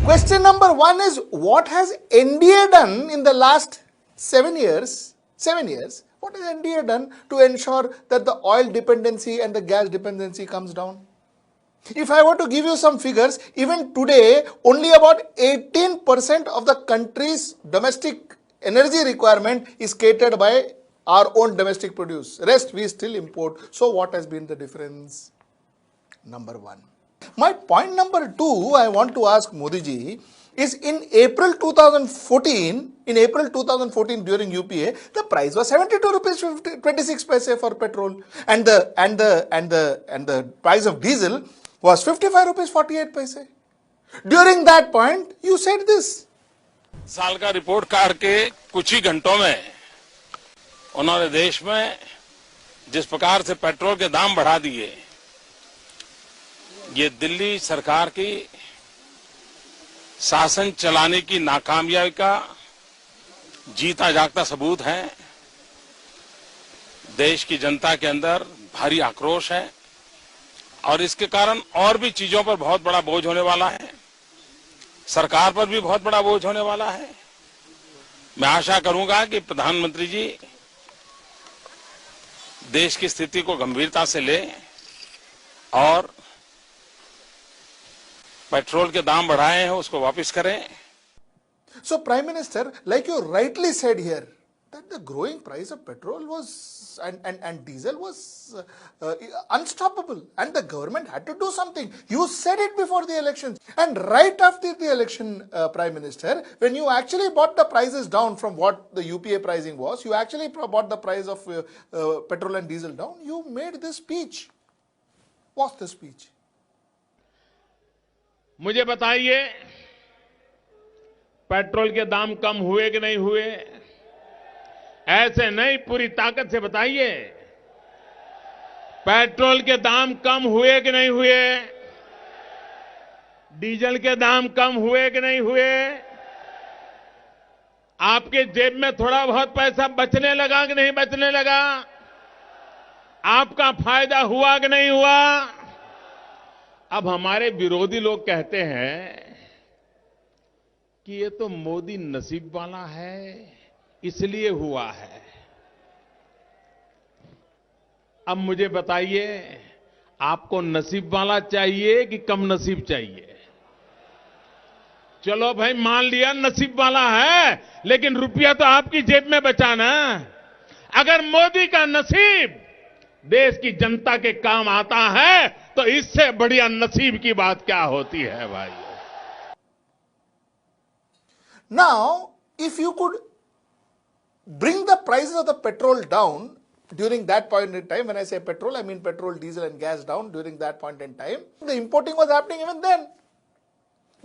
Question number one is, what has NDA done in the last 7 years? 7 years. What has NDA done to ensure that the oil dependency and the gas dependency comes down? If I were to give you some figures, even today, only about 18% of the country's domestic energy requirement is catered by our own domestic produce. Rest we still import. So what has been the difference? Number one. My point number two, I want to ask Modi ji, is in April 2014, during UPA, the price was 72 rupees 26 paise for petrol, and the price of diesel was 55 rupees 48 paise. During that point, you said this. साल का report card के कुछ ही घंटों में उन्होंने देश में जिस प्रकार से पेट्रोल के दाम बढ़ा दिए, ये दिल्ली सरकार की शासन चलाने की नाकामयाबी का जीता जागता सबूत है। देश की जनता के अंदर भारी आक्रोश है और इसके कारण और भी चीजों पर बहुत बड़ा बोझ होने वाला है, सरकार पर भी बहुत बड़ा बोझ होने वाला है। मैं आशा करूंगा कि प्रधानमंत्री जी देश की स्थिति को गंभीरता से ले और पेट्रोल के दाम बढ़ाए हैं उसको वापस करें। So Prime Minister, like you rightly said here, that the growing price of petrol was and diesel was unstoppable, and the government had to do something. You said it before the elections, and right after the election, Prime Minister, when you actually brought the prices down from what the UPA pricing was, you actually brought the price of petrol and diesel down. You made this speech. What's the speech? मुझे बताइए, petrol के दाम कम हुए कि नहीं हुए? ऐसे नहीं, पूरी ताकत से बताइए, पेट्रोल के दाम कम हुए कि नहीं हुए? डीजल के दाम कम हुए कि नहीं हुए? आपके जेब में थोड़ा बहुत पैसा बचने लगा कि नहीं बचने लगा? आपका फायदा हुआ कि नहीं हुआ? अब हमारे विरोधी लोग कहते हैं कि ये तो मोदी नसीब वाला है, इसलिए हुआ है। अब मुझे बताइए, आपको नसीब वाला चाहिए कि कम नसीब चाहिए? चलो भाई, मान लिया नसीब वाला है, लेकिन रुपया तो आपकी जेब में बचा ना। अगर मोदी का नसीब देश की जनता के काम आता है तो इससे बढ़िया नसीब की बात क्या होती है भाई? Now, if you could bring the prices of the petrol down during that point in time, when I say petrol, I mean petrol, diesel and gas down during that point in time, the importing was happening even then.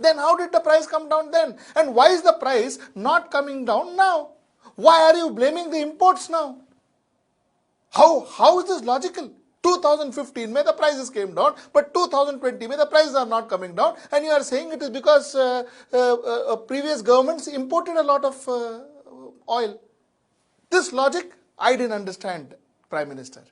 Then how did the price come down then? And why is the price not coming down now? Why are you blaming the imports now? How is this logical? 2015 mein the prices came down, but 2020 mein the prices are not coming down, and you are saying it is because previous governments imported a lot of oil. This logic I didn't understand, Prime Minister.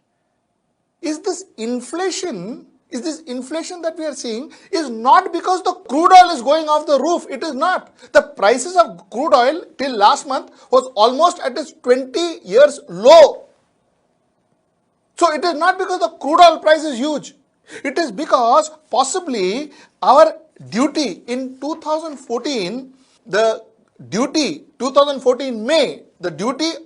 Is this inflation that we are seeing is not because the crude oil is going off the roof? It is not. The prices of crude oil till last month was almost at its 20 years low. So it is not because the crude oil price is huge. It is because possibly our duty in 2014, the duty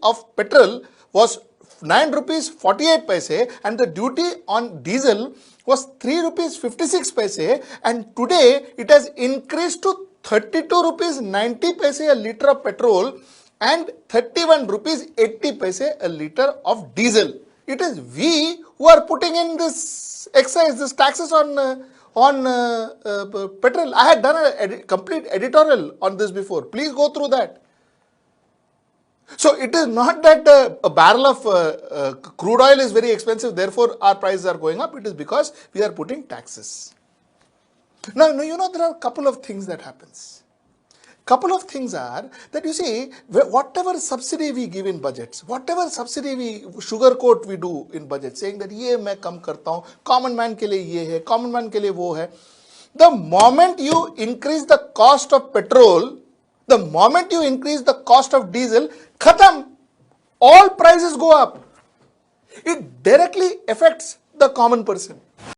of petrol was 9 rupees 48 paise, and the duty on diesel was 3 rupees 56 paise, and today it has increased to 32 rupees 90 paise a liter of petrol and 31 rupees 80 paise a liter of diesel. It is we who are putting in this excise, this taxes on petrol. I had done a complete editorial on this before. Please go through that. So it is not that a barrel of crude oil is very expensive, therefore our prices are going up. It is because we are putting taxes. Now, you know, there are a couple of things that happens. Couple of things are that, you see, whatever subsidy we give in budgets, whatever subsidy we sugarcoat we do in budget, saying that ये मैं कम करता हूँ, common man के लिए ये है, common man के लिए वो है. The moment you increase the cost of petrol, the moment you increase the cost of diesel, khatam, all prices go up. It directly affects the common person.